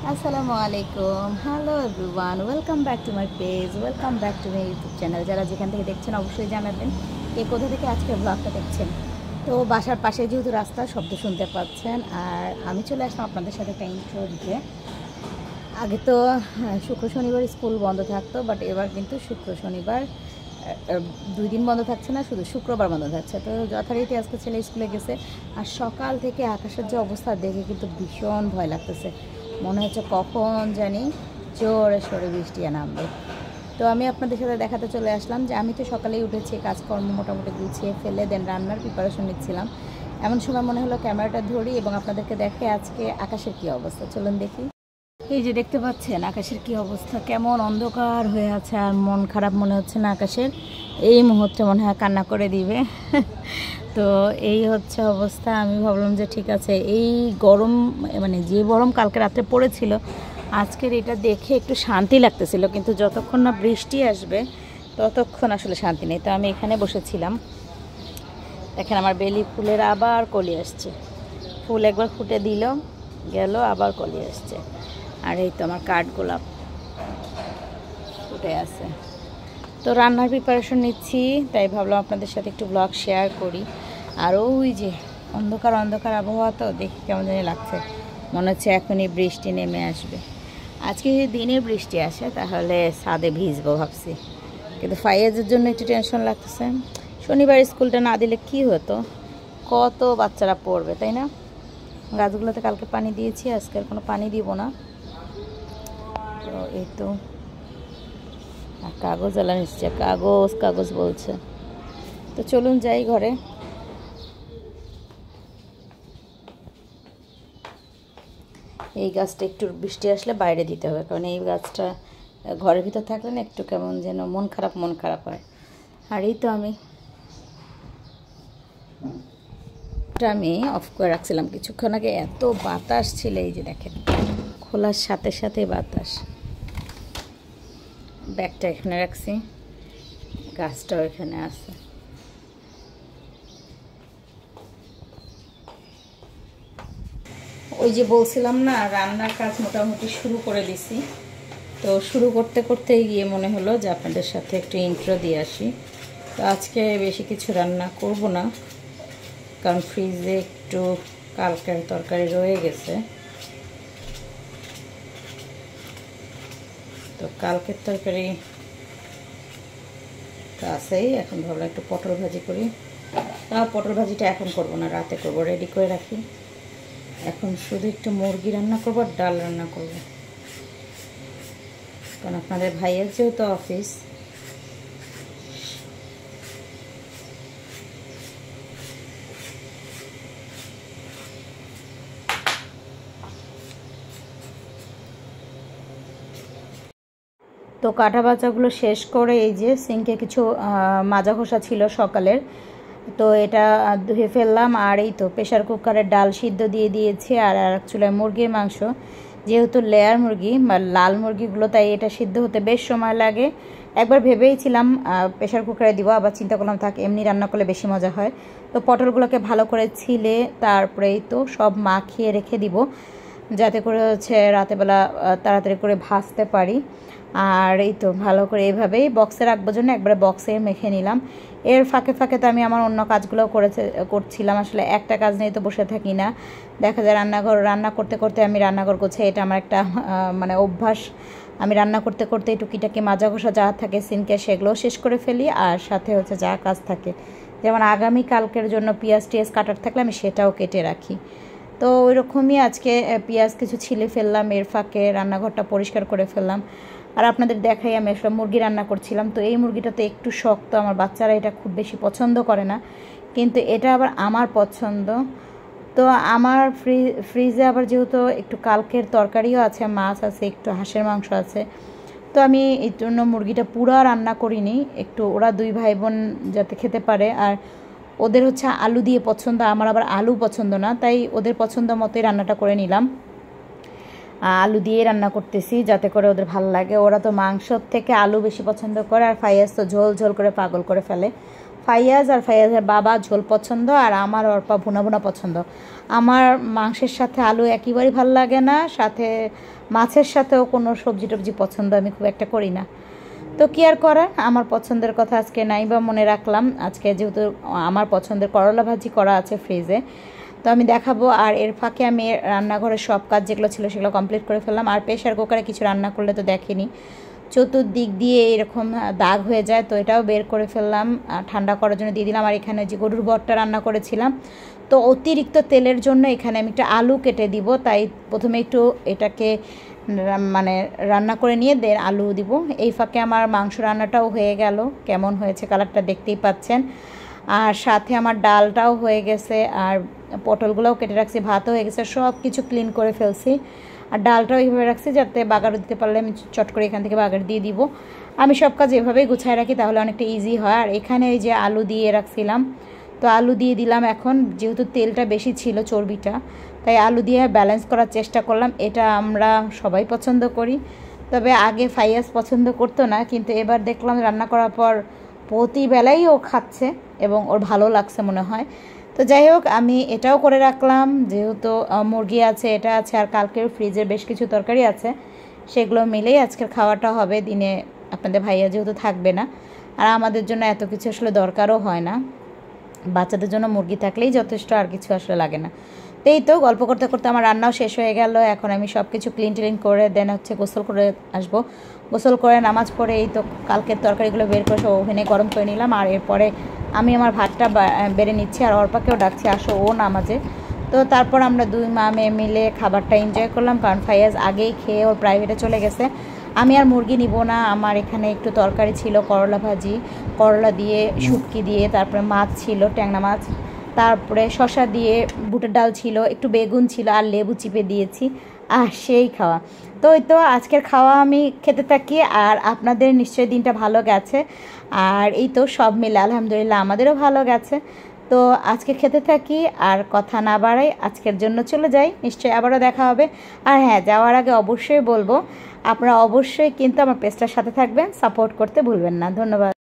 আসসালামু আলাইকুম, hello everyone, welcome back to my page, welcome back to my YouTube channel. যারা যেখান থেকে দেখছেন অবশ্যই জানাবেন কে কোথা থেকে আজকের ব্লগটা দেখছেন। তো বাসার পাশে যেহেতু রাস্তার শব্দ শুনতে পাচ্ছেন, আর আমি চলে আসলাম আপনাদের সাথে একটা ইন্ট্রো দিতে। আগে তো শুক্র শনিবার স্কুল বন্ধ থাকতো, বাট এবার কিন্তু শুক্র শনিবার 2 দিন বন্ধ থাকছে না, শুধু শুক্রবার বন্ধ থাকছে। তো যথারীতি আজকে ছেলে স্কুলে গেছে, আর সকাল থেকে আকাশের যে অবস্থা দেখে কিন্তু ভীষণ ভয় লাগতেছে। মনে হচ্ছে কখন জানি জোরে সোরে বৃষ্টি নামবে। তো আমি আপনাদের সাথে দেখাতে চলে আসলাম যে আমি তো সকালেই উঠেছি, কাজকর্ম মোটামুটি গুছিয়ে ফেলে দেন রান্নার প্রিপারেশন নিচ্ছিলাম। এমন সময় মনে হলো ক্যামেরাটা ধরি এবং আপনাদেরকে দেখে আজকে আকাশের কী অবস্থা, চলুন দেখি। এই যে দেখতে পাচ্ছেন আকাশের কি অবস্থা, কেমন অন্ধকার হয়ে আছে, আর মন খারাপ মনে হচ্ছে না আকাশের। এই মুহূর্তে মনে হয় কান্না করে দিবে। তো এই হচ্ছে অবস্থা। আমি ভাবলাম যে ঠিক আছে, এই গরম মানে যে গরম কালকে রাত্রে পড়েছিল, আজকের এটা দেখে একটু শান্তি লাগতেছিল, কিন্তু যতক্ষণ না বৃষ্টি আসবে ততক্ষণ আসলে শান্তি নেই। তো আমি এখানে বসেছিলাম, দেখেন আমার বেলি ফুলের আবার কলি আসছে। ফুল একবার ফুটে দিল, গেল, আবার কলি আসছে। আর এই তো আমার কাঠগোলাপ ফুটে আছে। তো রান্নার প্রিপারেশন নিচ্ছি, তাই ভাবলাম আপনাদের সাথে একটু ব্লগ শেয়ার করি। আর ওই যে অন্ধকার অন্ধকার আবহাওয়া, তো দেখি কেমন জানি লাগছে, মনে হচ্ছে এখনই বৃষ্টি নেমে আসবে। আজকে যদি দিনে বৃষ্টি আসে তাহলে ছাদে ভিজবো ভাবছি, কিন্তু ফাইয়াজের জন্য একটু টেনশন লাগতেছে। শনিবার স্কুলটা না দিলে কি হতো, কত বাচ্চারা পড়বে, তাই না? গাছগুলোতে কালকে পানি দিয়েছি, আজকে আর কোনো পানি দিব না। তো এই তো কাগজ আলা নিচ্ছে, কাগজ কাগজ বলছে। তো চলুন যাই ঘরে। এই গাছটা একটু বৃষ্টি আসলে বাইরে দিতে হবে, কারণ এই গাছটা ঘরের ভিতর থাকলে না একটু কেমন যেন মন খারাপ হয়। আর এই তো আমি অফ করে রাখছিলাম কিছুক্ষণ আগে, এত বাতাস ছিল, এই যে দেখেন খোলার সাথে সাথে বাতাস। ব্যাগটা এখানে রাখছি, গাছটাও এখানে আছে। ওই যে বলছিলাম না, রান্নার কাজ মোটামুটি শুরু করে দিছি। তো শুরু করতে করতে গিয়ে মনে হলো যে আপনাদের সাথে একটু ইন্ট্রো দিয়ে আসি। তো আজকে বেশি কিছু রান্না করব না, কারণ ফ্রিজে একটু কালকের তরকারি রয়ে গেছে। তো কালকের তরকারি তো আছেই, এখন ভাবলাম একটু পটল ভাজি করি। তাও পটল ভাজিটা এখন করব না, রাতে করব, রেডি করে রাখি। এখন শুধু একটু মুরগি রান্না করব আর ডাল রান্না করব, কারণ আপনাদের ভাইয়ের যেহেতু অফিস। তো কাটা বাচাগুলো শেষ করে এই যে সিঙ্কে কিছু মাজা ঘষা ছিল সকালের, তো এটা ধুয়ে ফেললাম। আর এই তো প্রেশার কুকারে ডাল সিদ্ধ দিয়ে দিয়েছি, আর এক চুলায় মুরগির মাংস, যেহেতু লেয়ার মুরগি বা লাল মুরগিগুলো, তাই এটা সিদ্ধ হতে বেশ সময় লাগে। একবার ভেবেইছিলাম প্রেশার কুকারে দিব, আবার চিন্তা করলাম থাক, এমনি রান্না করলে বেশি মজা হয়। তো পটলগুলোকে ভালো করে ছিলে তারপরেই তো সব মাখিয়ে রেখে দিব, যাতে করে হচ্ছে রাতেবেলা তাড়াতাড়ি করে ভাজতে পারি। আর এই তো ভালো করে এইভাবেই বক্সে রাখবার জন্য একবারে বক্সে মেখে নিলাম। এর ফাঁকে ফাঁকে তো আমি আমার অন্য কাজগুলোও করছিলাম। আসলে একটা কাজ নিয়ে তো বসে থাকি না, দেখা যায় রান্না করতে করতে আমি রান্নাঘর গোছাই, এটা আমার একটা মানে অভ্যাস। আমি রান্না করতে করতে টুকিটাকি মাজা ঘষা যা থাকে সিনকে সেগুলোও শেষ করে ফেলি, আর সাথে হচ্ছে যা কাজ থাকে, যেমন আগামী কালকের জন্য পেঁয়াজ টিয়াজ কাটার থাকলে আমি সেটাও কেটে রাখি। তো ওই রকমই আজকে পেঁয়াজ কিছু ছিলে ফেললাম, এর ফাঁকে রান্নাঘরটা পরিষ্কার করে ফেললাম। আর আপনাদের দেখাই আমি আসলে মুরগি রান্না করছিলাম। তো এই মুরগিটা তো একটু শক্ত, আমার বাচ্চারা এটা খুব বেশি পছন্দ করে না, কিন্তু এটা আবার আমার পছন্দ। তো আমার ফ্রিজে আবার যেহেতু একটু কালকের তরকারিও আছে, মাছ আছে, একটু হাঁসের মাংস আছে, তো আমি এই জন্য মুরগিটা পুরো রান্না করিনি, একটু ওরা 2 ভাই বোন যাতে খেতে পারে। আর ওদের হচ্ছে আলু দিয়ে পছন্দ, আমার আবার আলু পছন্দ না, তাই ওদের পছন্দ মতোই রান্নাটা করে নিলাম। আলু দিয়ে রান্না করতেছি যাতে করে ওদের ভালো লাগে। ওরা তো মাংসর থেকে আলু বেশি পছন্দ করে, আর ফাইয়াস তো ঝোল ঝোল করে পাগল করে ফেলে। ফাইয়াজ আর ফাইয়াজের বাবা ঝোল পছন্দ, আর আমার অর্পা ভুনা ভুনা পছন্দ। আমার মাংসের সাথে আলু একেবারেই ভালো লাগে না, সাথে মাছের সাথেও কোনো সবজি টবজি পছন্দ আমি খুব একটা করি না। তো কি আর করার, আমার পছন্দের কথা আজকে নাই বা মনে রাখলাম। আজকে যেহেতু আমার পছন্দের করলা ভাজি করা আছে ফ্রিজে, তো আমি দেখাবো। আর এর ফাঁকে আমি রান্নাঘরের সব কাজ যেগুলো ছিল সেগুলো কমপ্লিট করে ফেললাম। আর প্রেশার কুকারে কিছু রান্না করলে তো দেখেনি, চতুর্দিক দিয়ে এরকম দাগ হয়ে যায়, তো এটাও বের করে ফেললাম, ঠান্ডা করার জন্য দিয়ে দিলাম। আর এখানে যে গরুর ভর্তা রান্না করেছিলাম, তো অতিরিক্ত তেলের জন্য এখানে আমি একটা আলু কেটে দিব, তাই প্রথমে একটু এটাকে মানে রান্না করে নিয়ে দেন আলু দিব। এই ফাঁকে আমার মাংস রান্নাটাও হয়ে গেল, কেমন হয়েছে কালারটা দেখতেই পাচ্ছেন। আর সাথে আমার ডালটাও হয়ে গেছে, আর পটলগুলোও কেটে রাখছি, ভাতও হয়ে গেছে, সব কিছু ক্লিন করে ফেলছি। আর ডালটাও এইভাবে রাখছি যাতে বাগার দিতে পারলে আমি চট করে এখান থেকে বাগার দিয়ে দিব। আমি সব কাজ এভাবেই গুছায় রাখি, তাহলে অনেকটা ইজি হয়। আর এখানে এই যে আলু দিয়ে রাখছিলাম, তো আলু দিয়ে দিলাম। এখন যেহেতু তেলটা বেশি ছিল চর্বিটা, তাই আলু দিয়ে ব্যালেন্স করার চেষ্টা করলাম। এটা আমরা সবাই পছন্দ করি, তবে আগে ফাইয়াজ পছন্দ করতো না, কিন্তু এবার দেখলাম রান্না করার পর প্রতিবেলাই ও খাচ্ছে এবং ওর ভালো লাগছে মনে হয়। তো যাই হোক, আমি এটাও করে রাখলাম, যেহেতু মুরগি আছে, এটা আছে, আর কালকের ফ্রিজে বেশ কিছু তরকারি আছে, সেগুলো মিলেই আজকের খাওয়াটা হবে দিনে। আপনাদের ভাইয়া যেহেতু থাকবে না, আর আমাদের জন্য এত কিছু আসলে দরকারও হয় না, বাচ্চাদের জন্য মুরগি থাকলেই যথেষ্ট, আর কিছু আসলে লাগে না। তো এই তো গল্প করতে করতে আমার রান্নাও শেষ হয়ে গেল। এখন আমি সব কিছু ক্লিন টিলিন করে দেন হচ্ছে গোসল করে আসবো। গোসল করে নামাজ পড়ে এই তো কালকের তরকারিগুলো বের করে সব ওভেনে গরম করে নিলাম। আর এরপরে আমি আমার ভাতটা বেড়ে নিচ্ছি, আর অর্পাকেও ডাকছি আসো ও নামাজে। তো তারপর আমরা দুই মা মেয়ে মিলে খাবারটা এনজয় করলাম, কারণ ফাইয়াজ আগেই খেয়ে ওর প্রাইভেটে চলে গেছে। আমি আর মুরগি নিব না, আমার এখানে একটু তরকারি ছিল, করলা ভাজি, করলা দিয়ে শুটকি দিয়ে, তারপরে মাছ ছিল ট্যাংরা মাছ, তারপরে শসা দিয়ে, বুটের ডাল ছিল, একটু বেগুন ছিল, আর লেবু চিপে দিয়েছি। সেই খাওয়া। তো ওই তো আজকের খাওয়া আমি খেতে থাকি, আর আপনাদের নিশ্চয়ই দিনটা ভালো গেছে। আর এই তো সব মিলে আলহামদুলিল্লাহ আমাদেরও ভালো গেছে। তো আজকে খেতে থাকি, আর কথা না বাড়াই, আজকের জন্য চলে যাই। নিশ্চয়ই আবারও দেখা হবে। আর হ্যাঁ, যাওয়ার আগে অবশ্যই বলবো, আপনারা অবশ্যই কিন্তু আমার পেজটার সাথে থাকবেন, সাপোর্ট করতে ভুলবেন না। ধন্যবাদ।